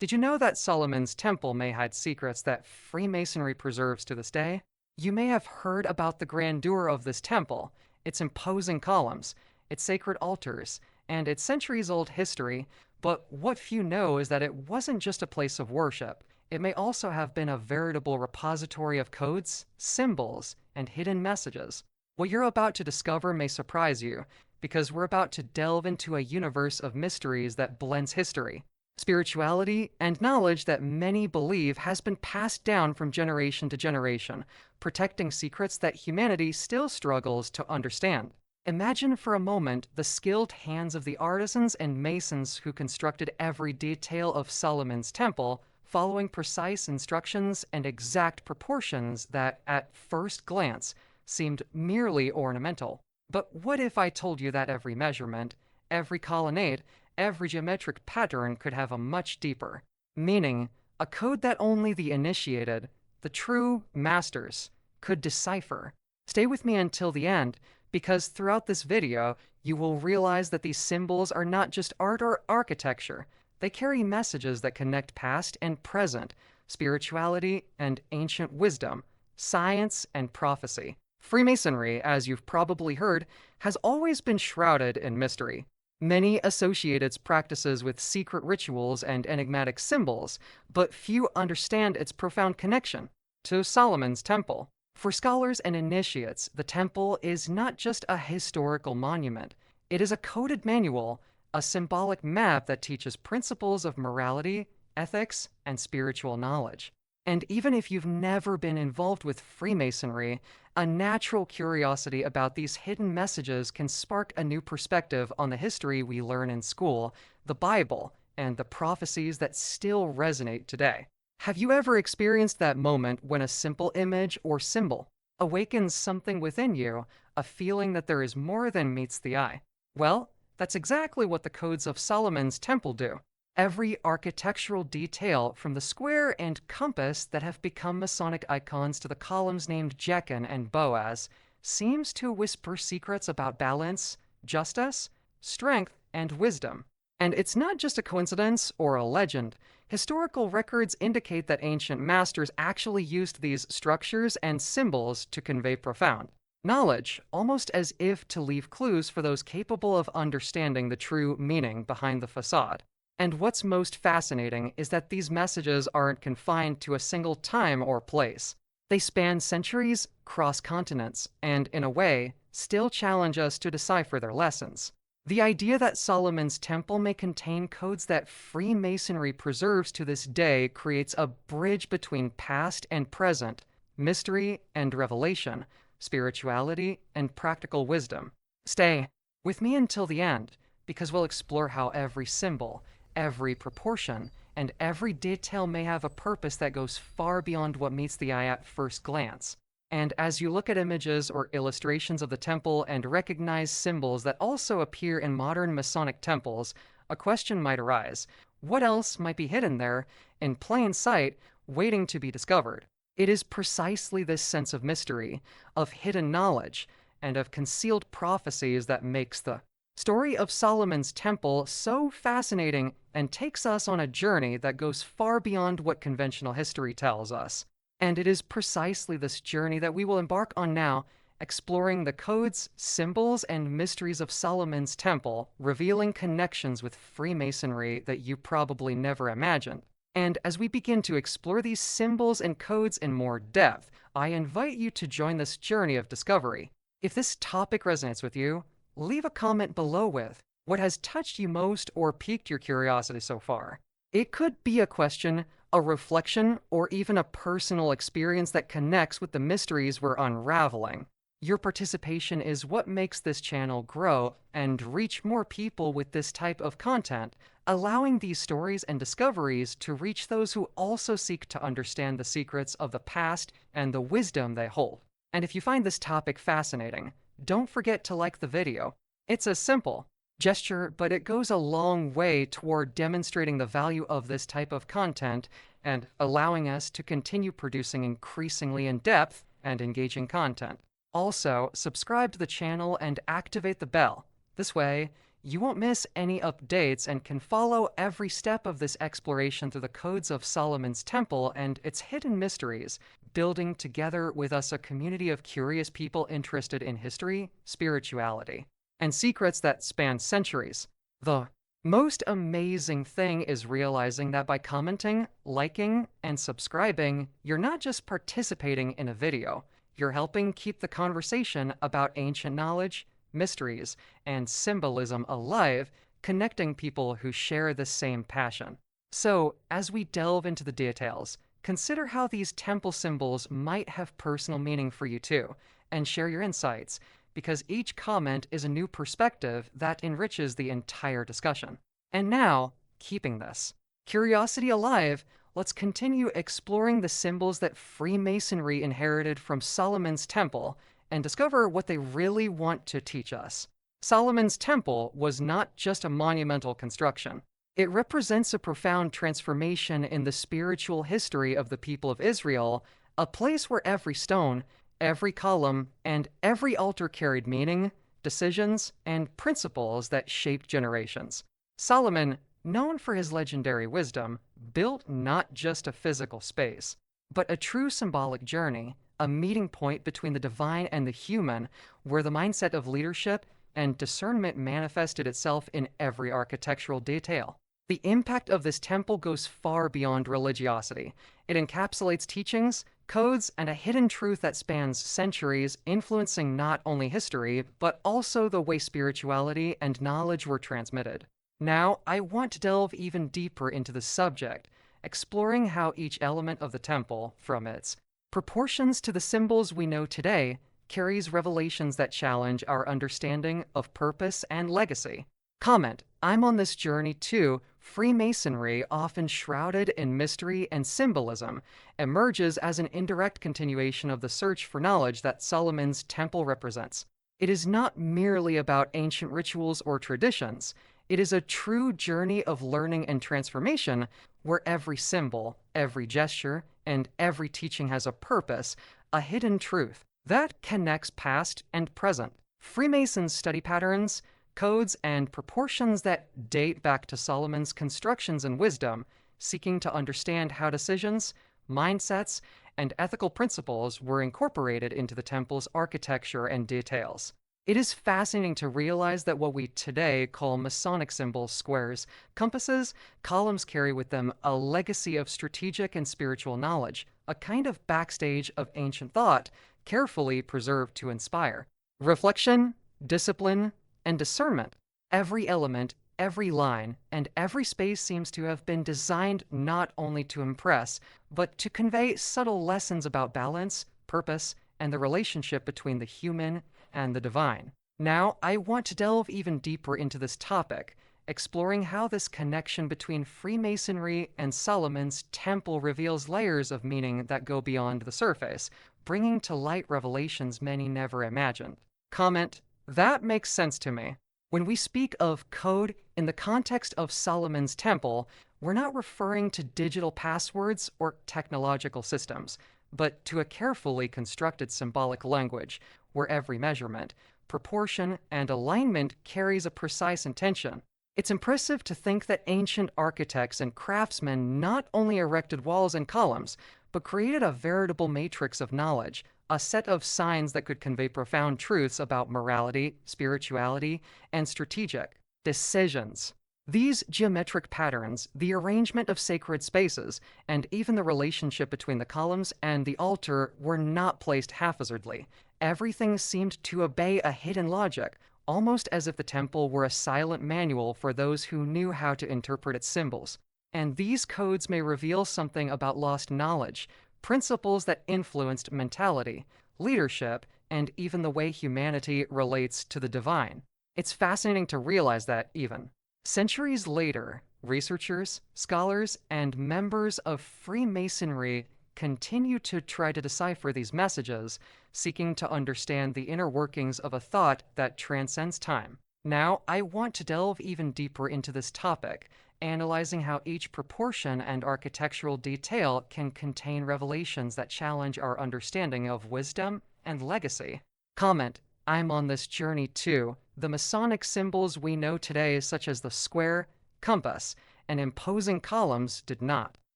Did you know that Solomon's Temple may hide secrets that Freemasonry preserves to this day? You may have heard about the grandeur of this temple, its imposing columns, its sacred altars, and its centuries-old history, but what few know is that it wasn't just a place of worship. It may also have been a veritable repository of codes, symbols, and hidden messages. What you're about to discover may surprise you, because we're about to delve into a universe of mysteries that blends history, spirituality, and knowledge that many believe has been passed down from generation to generation, protecting secrets that humanity still struggles to understand. Imagine for a moment the skilled hands of the artisans and masons who constructed every detail of Solomon's temple, following precise instructions and exact proportions that, at first glance, seemed merely ornamental. But what if I told you that every measurement, every colonnade, every geometric pattern could have a much deeper meaning, a code that only the initiated, the true masters, could decipher? Stay with me until the end, because throughout this video, you will realize that these symbols are not just art or architecture. They carry messages that connect past and present, spirituality and ancient wisdom, science and prophecy. Freemasonry, as you've probably heard, has always been shrouded in mystery. Many associate its practices with secret rituals and enigmatic symbols, but few understand its profound connection to Solomon's Temple. For scholars and initiates, the temple is not just a historical monument. It is a coded manual, a symbolic map that teaches principles of morality, ethics, and spiritual knowledge. And even if you've never been involved with Freemasonry, a natural curiosity about these hidden messages can spark a new perspective on the history we learn in school, the Bible, and the prophecies that still resonate today. Have you ever experienced that moment when a simple image or symbol awakens something within you, a feeling that there is more than meets the eye? Well, that's exactly what the codes of Solomon's Temple do. Every architectural detail, from the square and compass that have become Masonic icons to the columns named Jachin and Boaz, seems to whisper secrets about balance, justice, strength, and wisdom. And it's not just a coincidence or a legend. Historical records indicate that ancient masters actually used these structures and symbols to convey profound knowledge, almost as if to leave clues for those capable of understanding the true meaning behind the facade. And what's most fascinating is that these messages aren't confined to a single time or place. They span centuries, cross continents, and, in a way, still challenge us to decipher their lessons. The idea that Solomon's Temple may contain codes that Freemasonry preserves to this day creates a bridge between past and present, mystery and revelation, spirituality and practical wisdom. Stay with me until the end, because we'll explore how every symbol, every proportion, and every detail may have a purpose that goes far beyond what meets the eye at first glance. And as you look at images or illustrations of the temple and recognize symbols that also appear in modern Masonic temples, a question might arise. What else might be hidden there, in plain sight, waiting to be discovered? It is precisely this sense of mystery, of hidden knowledge, and of concealed prophecies that makes the story of Solomon's Temple so fascinating and takes us on a journey that goes far beyond what conventional history tells us. And it is precisely this journey that we will embark on now, exploring the codes, symbols, and mysteries of Solomon's Temple, revealing connections with Freemasonry that you probably never imagined. And as we begin to explore these symbols and codes in more depth, I invite you to join this journey of discovery. If this topic resonates with you, leave a comment below with what has touched you most or piqued your curiosity so far. It could be a question, a reflection, or even a personal experience that connects with the mysteries we're unraveling. Your participation is what makes this channel grow and reach more people with this type of content, allowing these stories and discoveries to reach those who also seek to understand the secrets of the past and the wisdom they hold. And if you find this topic fascinating, don't forget to like the video. It's a simple gesture, but it goes a long way toward demonstrating the value of this type of content and allowing us to continue producing increasingly in-depth and engaging content. Also, subscribe to the channel and activate the bell. This way, You won't miss any updates and can follow every step of this exploration through the codes of Solomon's Temple and its hidden mysteries, building together with us a community of curious people interested in history, spirituality, and secrets that span centuries. The most amazing thing is realizing that by commenting, liking, and subscribing, you're not just participating in a video, you're helping keep the conversation about ancient knowledge, mysteries, and symbolism alive, connecting people who share the same passion. So, as we delve into the details, consider how these temple symbols might have personal meaning for you too, and share your insights, because each comment is a new perspective that enriches the entire discussion. And now, keeping this curiosity alive, let's continue exploring the symbols that Freemasonry inherited from Solomon's Temple and discover what they really want to teach us. Solomon's Temple was not just a monumental construction. It represents a profound transformation in the spiritual history of the people of Israel, a place where every stone, every column, and every altar carried meaning, decisions, and principles that shaped generations. Solomon, known for his legendary wisdom, built not just a physical space, but a true symbolic journey, a meeting point between the divine and the human, where the mindset of leadership and discernment manifested itself in every architectural detail. The impact of this temple goes far beyond religiosity. It encapsulates teachings, codes, and a hidden truth that spans centuries, influencing not only history, but also the way spirituality and knowledge were transmitted. Now, I want to delve even deeper into the subject, exploring how each element of the temple, from its proportions to the symbols we know today, carries revelations that challenge our understanding of purpose and legacy. Comment: I'm on this journey too. Freemasonry, often shrouded in mystery and symbolism, emerges as an indirect continuation of the search for knowledge that Solomon's Temple represents. It is not merely about ancient rituals or traditions. It is a true journey of learning and transformation where every symbol, every gesture, and every teaching has a purpose, a hidden truth that connects past and present. Freemasons study patterns, codes, and proportions that date back to Solomon's constructions and wisdom, seeking to understand how decisions, mindsets, and ethical principles were incorporated into the temple's architecture and details. It is fascinating to realize that what we today call Masonic symbols, squares, compasses, columns carry with them a legacy of strategic and spiritual knowledge, a kind of backstage of ancient thought, carefully preserved to inspire reflection, discipline, and discernment. Every element, every line, and every space seems to have been designed not only to impress, but to convey subtle lessons about balance, purpose, and the relationship between the human and the divine. Now, I want to delve even deeper into this topic, exploring how this connection between Freemasonry and Solomon's Temple reveals layers of meaning that go beyond the surface, bringing to light revelations many never imagined. Comment: that makes sense to me. When we speak of code in the context of Solomon's Temple, we're not referring to digital passwords or technological systems, but to a carefully constructed symbolic language where every measurement, proportion, and alignment carries a precise intention. It's impressive to think that ancient architects and craftsmen not only erected walls and columns, but created a veritable matrix of knowledge, a set of signs that could convey profound truths about morality, spirituality, and strategic decisions. These geometric patterns, the arrangement of sacred spaces, and even the relationship between the columns and the altar were not placed haphazardly. Everything seemed to obey a hidden logic, almost as if the temple were a silent manual for those who knew how to interpret its symbols. And these codes may reveal something about lost knowledge, principles that influenced mentality, leadership, and even the way humanity relates to the divine. It's fascinating to realize that even centuries later, researchers, scholars, and members of Freemasonry continue to try to decipher these messages, seeking to understand the inner workings of a thought that transcends time. Now, I want to delve even deeper into this topic, analyzing how each proportion and architectural detail can contain revelations that challenge our understanding of wisdom and legacy. Comment: I'm on this journey too. The Masonic symbols we know today, such as the square, compass, and imposing columns, did not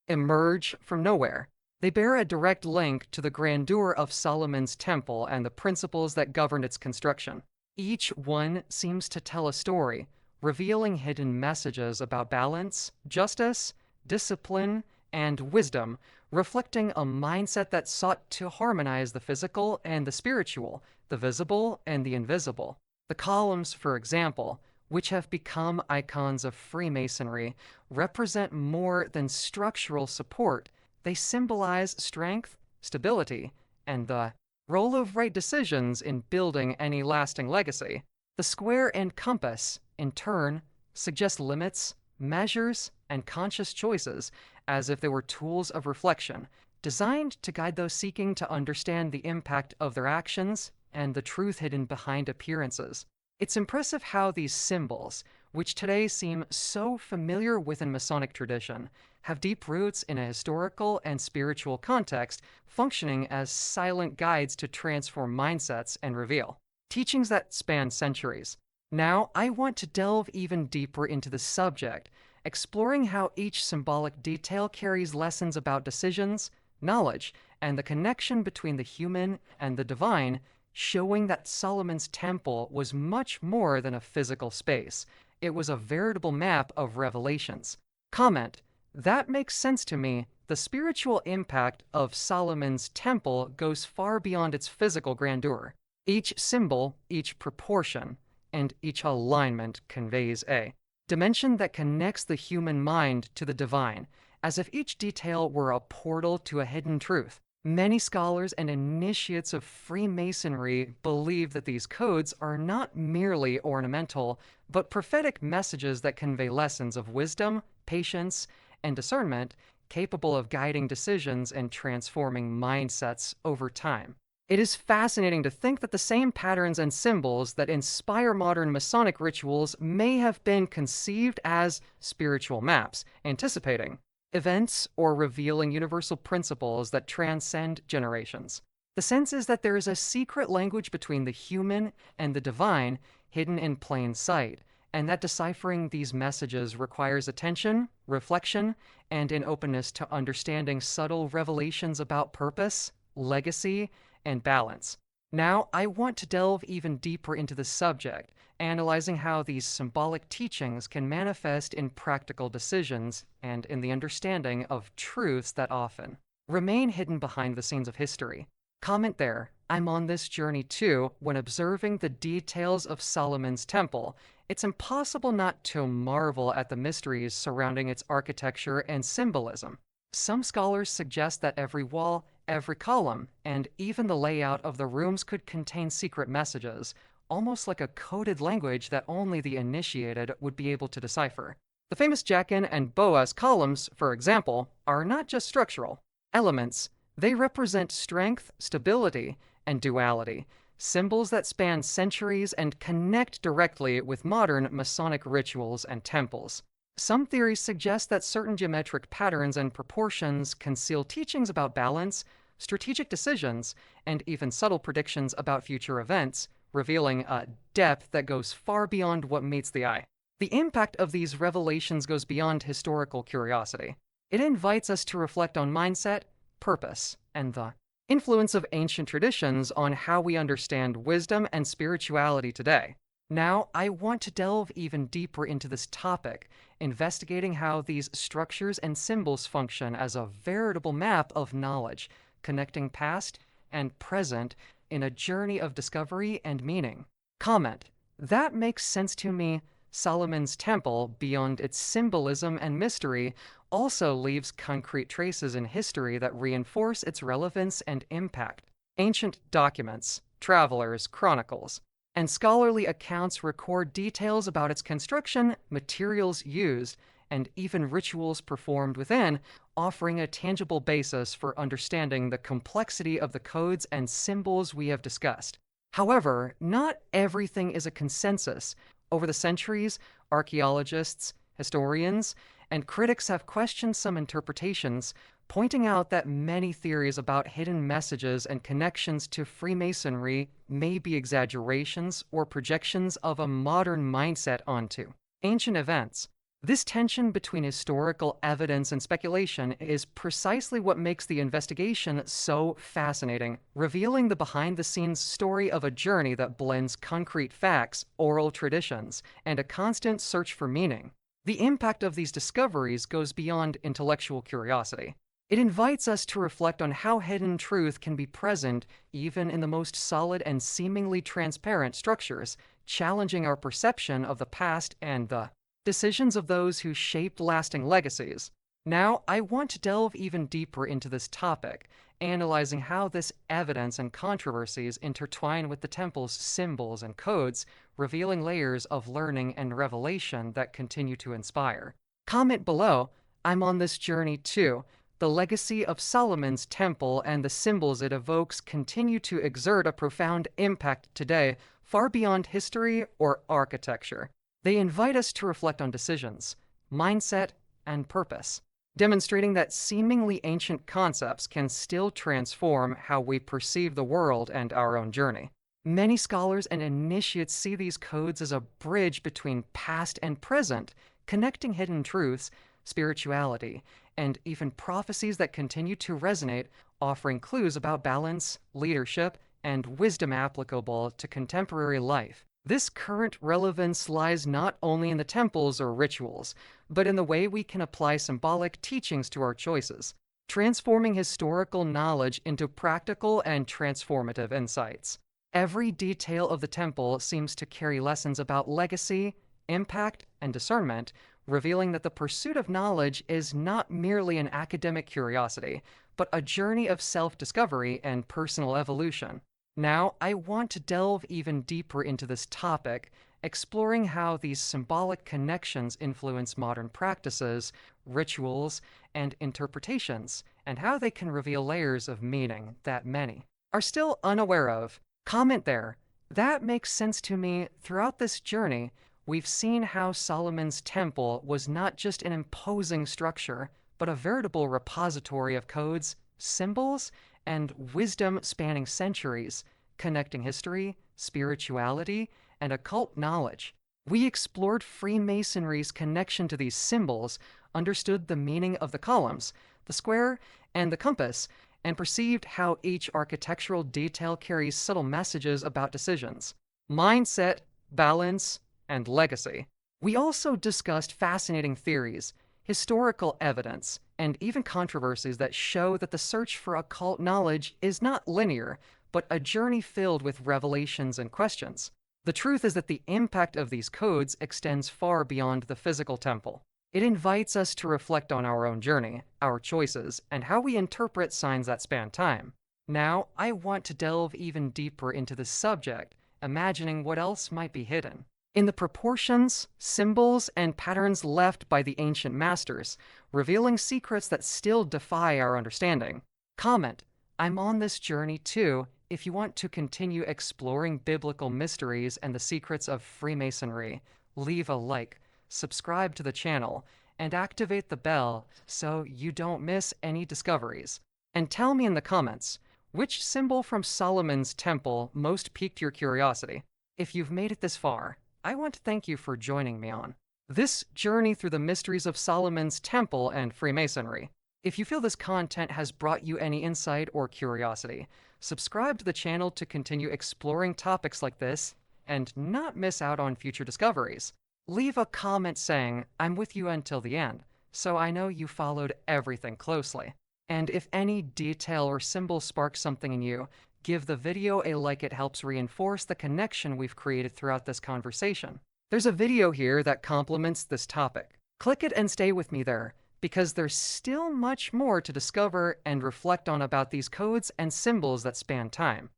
emerge from nowhere. They bear a direct link to the grandeur of Solomon's temple and the principles that governed its construction. Each one seems to tell a story, revealing hidden messages about balance, justice, discipline, and wisdom, reflecting a mindset that sought to harmonize the physical and the spiritual, the visible and the invisible. The columns, for example, which have become icons of Freemasonry, represent more than structural support. They symbolize strength, stability, and the role of right decisions in building any lasting legacy. The square and compass, in turn, suggest limits, measures, and conscious choices, as if they were tools of reflection, designed to guide those seeking to understand the impact of their actions and the truth hidden behind appearances. It's impressive how these symbols, which today seem so familiar within Masonic tradition, have deep roots in a historical and spiritual context, functioning as silent guides to transform mindsets and reveal teachings that span centuries. Now, I want to delve even deeper into the subject, exploring how each symbolic detail carries lessons about decisions, knowledge, and the connection between the human and the divine, showing that Solomon's temple was much more than a physical space. It was a veritable map of revelations. Comment: that makes sense to me. The spiritual impact of Solomon's temple goes far beyond its physical grandeur. Each symbol, each proportion, and each alignment conveys a dimension that connects the human mind to the divine, as if each detail were a portal to a hidden truth. Many scholars and initiates of Freemasonry believe that these codes are not merely ornamental, but prophetic messages that convey lessons of wisdom, patience, and discernment, capable of guiding decisions and transforming mindsets over time. It is fascinating to think that the same patterns and symbols that inspire modern Masonic rituals may have been conceived as spiritual maps, anticipating events or revealing universal principles that transcend generations. The sense is that there is a secret language between the human and the divine hidden in plain sight, and that deciphering these messages requires attention, reflection, and an openness to understanding subtle revelations about purpose, legacy, and balance. Now, I want to delve even deeper into the subject, analyzing how these symbolic teachings can manifest in practical decisions and in the understanding of truths that often remain hidden behind the scenes of history. Comment there: I'm on this journey too. When observing the details of Solomon's temple, it's impossible not to marvel at the mysteries surrounding its architecture and symbolism. Some scholars suggest that every wall, every column, and even the layout of the rooms could contain secret messages, almost like a coded language that only the initiated would be able to decipher. The famous Jachin and Boaz columns, for example, are not just structural elements. They represent strength, stability, and duality, symbols that span centuries and connect directly with modern Masonic rituals and temples. Some theories suggest that certain geometric patterns and proportions conceal teachings about balance, strategic decisions, and even subtle predictions about future events, revealing a depth that goes far beyond what meets the eye. The impact of these revelations goes beyond historical curiosity. It invites us to reflect on mindset, purpose, and the influence of ancient traditions on how we understand wisdom and spirituality today. Now, I want to delve even deeper into this topic, investigating how these structures and symbols function as a veritable map of knowledge, connecting past and present in a journey of discovery and meaning. Comment: that makes sense to me. Solomon's temple, beyond its symbolism and mystery, also leaves concrete traces in history that reinforce its relevance and impact. Ancient documents, travelers' chronicles, and scholarly accounts record details about its construction, materials used, and even rituals performed within, offering a tangible basis for understanding the complexity of the codes and symbols we have discussed. However, not everything is a consensus. Over the centuries, archaeologists, historians, and critics have questioned some interpretations, pointing out that many theories about hidden messages and connections to Freemasonry may be exaggerations or projections of a modern mindset onto ancient events. This tension between historical evidence and speculation is precisely what makes the investigation so fascinating, revealing the behind-the-scenes story of a journey that blends concrete facts, oral traditions, and a constant search for meaning. The impact of these discoveries goes beyond intellectual curiosity. It invites us to reflect on how hidden truth can be present even in the most solid and seemingly transparent structures, challenging our perception of the past and the decisions of those who shaped lasting legacies. Now, I want to delve even deeper into this topic, analyzing how this evidence and controversies intertwine with the temple's symbols and codes, revealing layers of learning and revelation that continue to inspire. Comment below, I'm on this journey too. The legacy of Solomon's temple and the symbols it evokes continue to exert a profound impact today, far beyond history or architecture. They invite us to reflect on decisions, mindset, and purpose, demonstrating that seemingly ancient concepts can still transform how we perceive the world and our own journey. Many scholars and initiates see these codes as a bridge between past and present, connecting hidden truths, spirituality, and even prophecies that continue to resonate, offering clues about balance, leadership, and wisdom applicable to contemporary life. This current relevance lies not only in the temples or rituals, but in the way we can apply symbolic teachings to our choices, transforming historical knowledge into practical and transformative insights. Every detail of the temple seems to carry lessons about legacy, impact, and discernment, revealing that the pursuit of knowledge is not merely an academic curiosity, but a journey of self-discovery and personal evolution. Now, I want to delve even deeper into this topic, exploring how these symbolic connections influence modern practices, rituals, and interpretations, and how they can reveal layers of meaning that many are still unaware of. Comment there. That makes sense to me. Throughout this journey, we've seen how Solomon's temple was not just an imposing structure, but a veritable repository of codes, symbols, and wisdom spanning centuries, connecting history, spirituality, and occult knowledge. We explored Freemasonry's connection to these symbols, understood the meaning of the columns, the square, and the compass, and perceived how each architectural detail carries subtle messages about decisions, mindset, balance, and legacy. We also discussed fascinating theories, historical evidence, and even controversies that show that the search for occult knowledge is not linear, but a journey filled with revelations and questions. The truth is that the impact of these codes extends far beyond the physical temple. It invites us to reflect on our own journey, our choices, and how we interpret signs that span time. Now, I want to delve even deeper into this subject, imagining what else might be hidden in the proportions, symbols, and patterns left by the ancient masters, revealing secrets that still defy our understanding. Comment, I'm on this journey too, if you want to continue exploring biblical mysteries and the secrets of Freemasonry. Leave a like, subscribe to the channel, and activate the bell so you don't miss any discoveries. And tell me in the comments, which symbol from Solomon's temple most piqued your curiosity? If you've made it this far, I want to thank you for joining me on this journey through the mysteries of Solomon's temple and Freemasonry. If you feel this content has brought you any insight or curiosity, subscribe to the channel to continue exploring topics like this and not miss out on future discoveries. Leave a comment saying, I'm with you until the end, so I know you followed everything closely. And if any detail or symbol sparks something in you, give the video a like. It helps reinforce the connection we've created throughout this conversation. There's a video here that complements this topic. Click it and stay with me there, because there's still much more to discover and reflect on about these codes and symbols that span time.